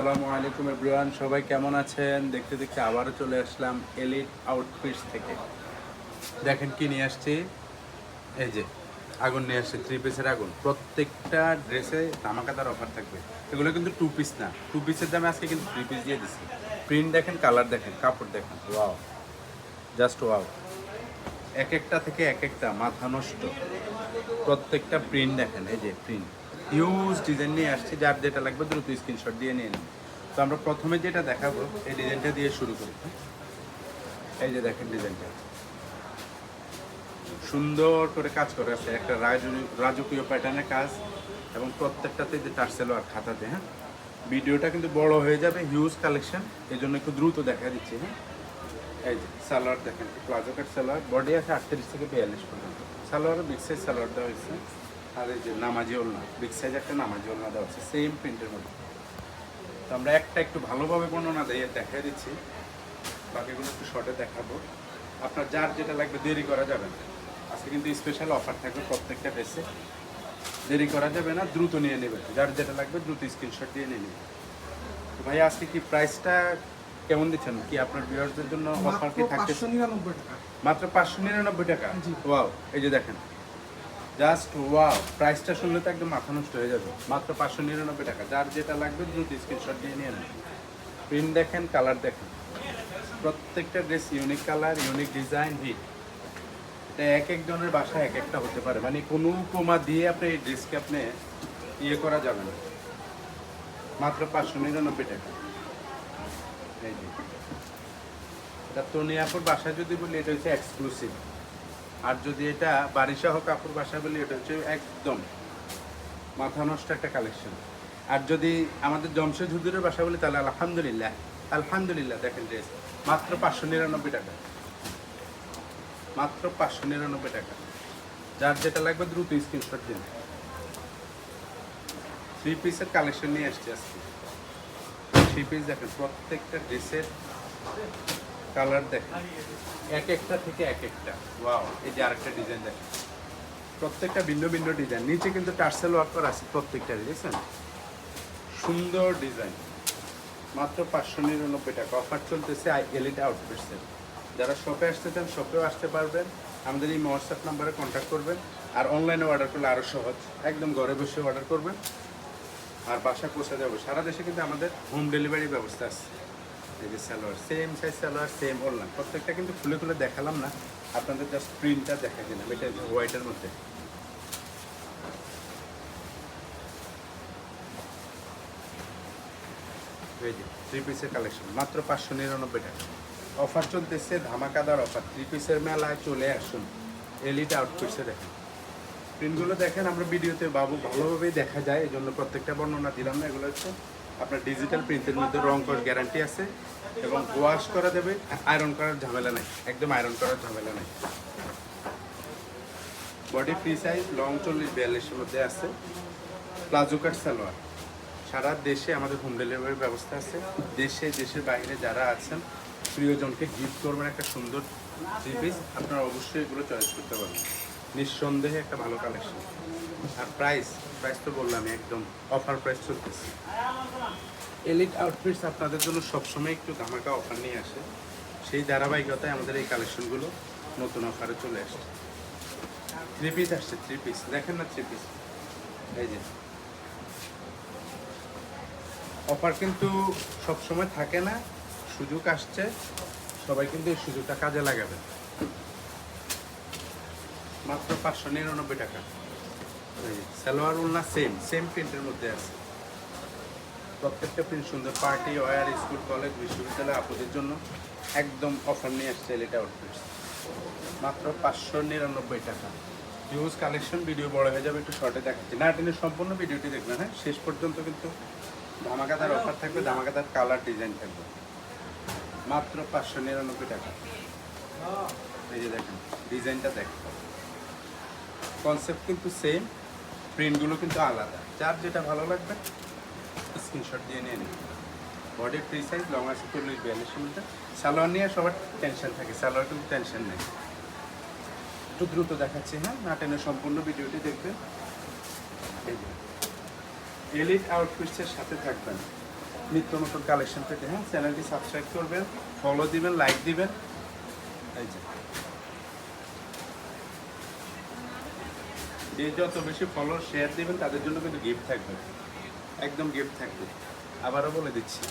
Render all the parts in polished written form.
আসসালামু আলাইকুম এভরিওয়ান, সবাই কেমন আছেন? দেখতে দেখতে আবারও চলে আসলাম এলিট আউটফিটস থেকে। দেখেন কি নিয়ে আসছি, এই যে আগুন নিয়ে আসছি, 3 পিসের আগুন। প্রত্যেকটা ড্রেসে ধামাকাদার অফার থাকবে। এগুলো কিন্তু 2 পিস না, 2 পিসের দামে আজকে কিন্তু 3 পিস দিয়ে দিচ্ছি। প্রিন্ট দেখেন, কালার দেখেন, কাপড় দেখেন, ওয়াও, জাস্ট ওয়াও। এক একটা থেকে এক একটা মাথা নষ্ট। প্রত্যেকটা প্রিন্ট দেখেন, এই যে প্রিন্ট, হিউজ ডিজাইন নিয়ে আসছি। যার যেটা লাগবে দ্রুত স্ক্রিনশট দিয়ে নিয়ে নিন। তো আমরা প্রথমে যেটা দেখাবো, এই ডিজাইনটা দিয়ে শুরু করি। এই যে দেখেন ডিজাইনটা সুন্দর করে কাজ করে আছে, একটা রাজকীয় প্যাটার্নের কাজ, এবং প্রত্যেকটাতে যে টার্সেল আর খাতাতে। হ্যাঁ, ভিডিওটা কিন্তু বড় হয়ে যাবে, হিউজ কালেকশন, এই জন্য একটু দ্রুত দেখা দিচ্ছি। হ্যাঁ, এই যে সালোয়ার দেখেন, প্লাজো কাট সালোয়ার, বডি আছে 38 থেকে 42 পর্যন্ত। সালোয়ারও বিগ সাইজ সালোয়ার দেওয়া হয়েছে। আর এই যে নামাজি ওলনা, বিগ সাইজ একটা নামাজি ওলনা দেওয়া হচ্ছে সেম প্রিন্টের মধ্যে। তো আমরা একটা একটু ভালোভাবে বর্ণনা দিয়ে দেখাই দিচ্ছি, বাকিগুলো একটু শর্টে দেখাবো। আপনার যার যেটা লাগবে দেরি করা যাবে না। আজকে কিন্তু স্পেশাল অফার থাকবে প্রত্যেকটা ড্রেসে, দেরি করা যাবে না, দ্রুত নিয়ে নেবেন। যার যেটা লাগবে দ্রুত স্ক্রিনশট দিয়ে নিয়ে নেবেন। তো ভাই আজকে কি প্রাইসটা কেমন দিচ্ছেন? কি আপনার ভিউয়ারদের জন্য অফার কি থাকছে? 599 টাকা, মাত্র 599 টাকা। ওয়াও, এই যে দেখেন, জাস্ট ওয়াও। প্রাইসটা শুনলে তো একদম মাথা নষ্ট হয়ে যাবে। মাত্র 599 টাকা। যার যেটা লাগবে দ্রুত স্ক্রিনশট দিয়ে নিয়ে নেন। প্রিন্ট দেখেন, কালার দেখেন, প্রত্যেকটা dress unique colour, unique design, hit. এটা এক একজনের বাসায় এক একটা হতে পারে, মানে কোনো উপমা দিয়ে আপনি এই ড্রেসকে আপনি ইয়ে করা যাবে না। মাত্র 599 টাকা। এই যে এটা তনিয়াপুর বাসায় যদি বলি, এটা হচ্ছে এক্সক্লুসিভ। আর যদি এটা বারিশাহ কাপড় বাসায় বলি, এটা হচ্ছে একদম মাথা নষ্ট একটা কালেকশন। আর যদি আমাদের জমশেদ হুজুরের বাসা বলি, তাহলে আলহামদুলিল্লাহ, আলহামদুলিল্লাহ। দেখেন ড্রেস মাত্র 599 টাকা, মাত্র 599 টাকা। যার যেটা লাগবে দ্রুত স্ক্রিনশট দিন। 3 পিসের কালেকশন নিয়ে আসছি আজকে। 3 পিস দেখেন, প্রত্যেকটা ড্রেসের কালার দেখেন, এক একটা থেকে এক একটা। ওয়াও, এই যে আরেকটা ডিজাইন দেখেন, প্রত্যেকটা ভিন্ন ভিন্ন ডিজাইন। নিচে কিন্তু টার্সেল ওয়ার্ক করা আছে প্রত্যেকটা, দেখছেন? সুন্দর ডিজাইন। মাত্র 599 টাকা। অফার চলতেছে এলিট আউটফিটসের। যারা শপে আসতে চান শপেও আসতে পারবেন, আমাদের এই হোয়াটসঅ্যাপ নাম্বারে কন্ট্যাক্ট করবেন। আর অনলাইনে অর্ডার করলে আরও সহজ, একদম ঘরে বসে অর্ডার করবেন আর বাসায় পৌঁছে যাবে। সারা দেশে কিন্তু আমাদের হোম ডেলিভারি ব্যবস্থা আছে। এই যে salwar, same size salwar, same ওড়না। প্রত্যেকটা কিন্তু খুলে খুলে দেখালাম না, আপনাদের জাস্ট প্রিন্টটা দেখা দিলাম। এটা হোয়াইটের মধ্যে। এই যে 3 পিসের কালেকশন মাত্র 599 টাকা। অফার চলতেছে, ধামাকাদার অফার। 3 পিসের মেলায় চলে আসুন, এলিট আউটফিটসে। দেখেন প্রিন্টগুলো দেখেন, আমরা ভিডিওতে ভালোভাবেই দেখা যায়, এই জন্য প্রত্যেকটা বর্ণনা দিলাম না। এগুলো হচ্ছে আপনার ডিজিটাল প্রিন্টের মধ্যে, রং করার গ্যারান্টি আছে এবং ওয়াশ করা যাবে, আয়রন করার ঝামেলা নাই, একদম আয়রন করার ঝামেলা নাই। বডি ফ্রি সাইজ, লং 40-42-এর মধ্যে আছে। প্লাজো কাট সালোয়ার। সারা দেশে আমাদের হোম ডেলিভারির ব্যবস্থা আছে। দেশের বাইরে যারা আছেন, প্রিয়জনকে গিফট করবেন একটা সুন্দর 3 পিস, আপনারা অবশ্যই এগুলো চয়েস করতে পারবেন। নিঃসন্দেহে একটা ভালো কালেকশন। আর প্রাইস তো বললাম, একদম অফার প্রাইস চলতেছে। এলিট আউটফিটস আপনাদের জন্য সবসময় একটু ধামাকা অফার নিয়ে আসে। সেই ধারাবাহিকতায় আমাদের এই কালেকশনগুলো নতুন অফারে চলে আসছে। 3 পিস আসছে, 3 পিস দেখেন না, 3 পিস। এই যে অফার কিন্তু সবসময় থাকে না, সুযোগ আসছে, সবাই কিন্তু এই সুযোগটা কাজে লাগাবে। মাত্র 599 টাকা। সালোয়ার ওড়না সেম প্রিন্টের মধ্যে আছে। প্রত্যেকটা প্রিন্ট সুন্দর। পার্টি ওয়্যার, স্কুল, কলেজ, বিশ্ববিদ্যালয় আপুদের জন্য একদম অফার নিয়ে আসছে এলিট আউটফিটস। মাত্র 599 টাকা। হিউজ কালেকশন, ভিডিও বড় হয়ে যাবে, একটু শর্টে দেখাচ্ছি। না টেনে সম্পূর্ণ ভিডিওটি দেখবেন। হ্যাঁ, শেষ পর্যন্ত কিন্তু ধামাকাদার অফার থাকবে, ধামাকাদার কালার ডিজাইন থাকবে। মাত্র 599 টাকা। এই যে দেখেন ডিজাইনটা দেখেন, কনসেপ্ট কিন্তু সেম, প্রিন্টগুলো কিন্তু আলাদা। যার যেটা ভালো লাগবে স্ক্রিনশট দিয়ে নিয়ে নিন। বডি ফ্রি সাইজ, লং আছে 40-42-এর মধ্যে। সালোয়ার নিয়ে সবার টেনশন থাকে, সালোয়ার কিন্তু টেনশন নেই। একটু দ্রুত দেখাচ্ছি। হ্যাঁ, না টেনে সম্পূর্ণ ভিডিওটি দেখবেন। এই যে এলিট আউটফিটসের সাথে থাকবেন নিত্য নতুন কালেকশন পেতে। হ্যাঁ, চ্যানেলটি সাবস্ক্রাইব করবেন, ফলো দিবেন, লাইক দিবেন। এই যে যত বেশি ফলো শেয়ার দিবেন তাদের জন্য কিন্তু গিফট থাকবে, একদম গিফট থাকবে। আবারও বলে দিচ্ছি,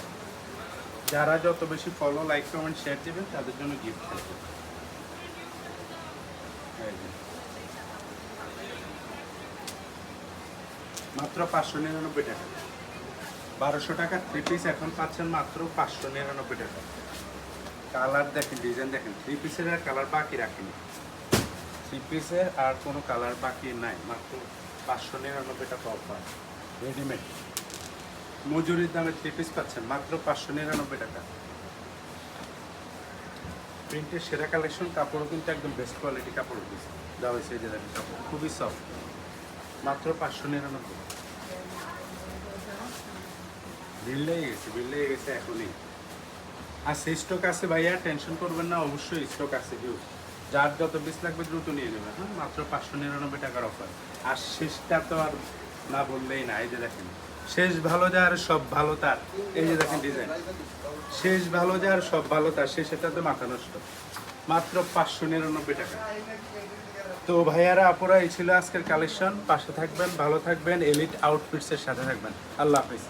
যারা যত বেশি ফলো, লাইক, কমেন্ট, শেয়ার দিবেন তাদের জন্য গিফট থাকবে। এই যে মাত্র 599 টাকা, 1200 টাকা 3 পিস এখন পাচ্ছেন মাত্র 599 টাকা। কালার দেখেন, ডিজাইন দেখেন, 3 পিসের আর কালার বাকি রাখিনি, 3 পিসের আর কোনো কালার বাকি নাই, মাত্র 599 টাকা অফার। রেডিমেড মজুরির দামে 3 পিস পাচ্ছেন মাত্র 599 টাকা। প্রিন্টের সেরা কালেকশন, কাপড়ও কিন্তু একদম বেস্ট কোয়ালিটি কাপড় পিস দেওয়া হয়েছে। এই যে দেখেন, কাপড় খুবই সফট, মাত্র 599। বিল লেগে গেছে এখনই। আর সেই স্টক আছে ভাইয়া, টেনশন করবেন না, অবশ্যই স্টক আছে হিউজ। যার যত পিস লাগবে দ্রুত নিয়ে নেবেন। হ্যাঁ, মাত্র 599 টাকার অফার। আর শেষটা তো আর না বললেই না। এই যে দেখেন, শেষ ভালো যার সব ভালো তার। এই যে দেখেন ডিজাইন, শেষ ভালো যার সব ভালো তার, শেষেটা তো মাথা নষ্ট। মাত্র 599 টাকা। তো ভাইয়ারা আপুরা, এই ছিল আজকের কালেকশন। পাশে থাকবেন, ভালো থাকবেন, এলিট আউটফিটসের সাথে থাকবেন। আল্লাহ হাফিজ।